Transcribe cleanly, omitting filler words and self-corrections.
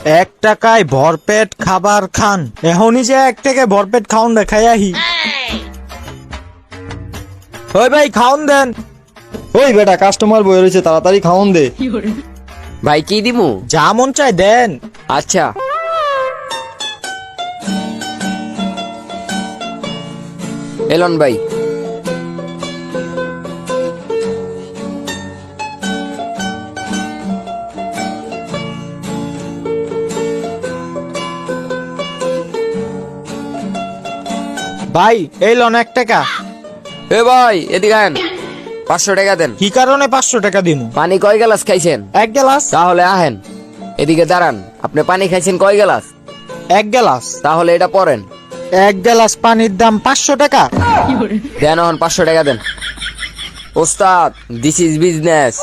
1 টাকায় ভরপেট খাবার খান, এখনই যে 1 টাকায় ভরপেট খাউন দেখাই আহি। ওই ভাই খাউন দেন। ওই বেটা কাস্টমার বয়ে রয়েছে, তাড়াতাড়ি খাওন দে। ভাই কি দিমু? যা মন চাই দেন। আচ্ছা এলন ভাই। ভাই এই লন 1 টাকা। এ ভাই এদিকে আহেন, 500 টাকা দেন। কি কারণে 500 টাকা দিমু? পানি কয় গ্লাস খাইছেন? 1 গ্লাস। তাহলে আহেন এদিকে দাঁড়ান, আপনি পানি খাইছেন কয় গ্লাস? 1 গ্লাস। তাহলে এটা পড়েন। 1 গ্লাস পানির দাম 500 টাকা। দেন 500 টাকা দেন। ওস্তাদ দিস ইজ বিজনেস।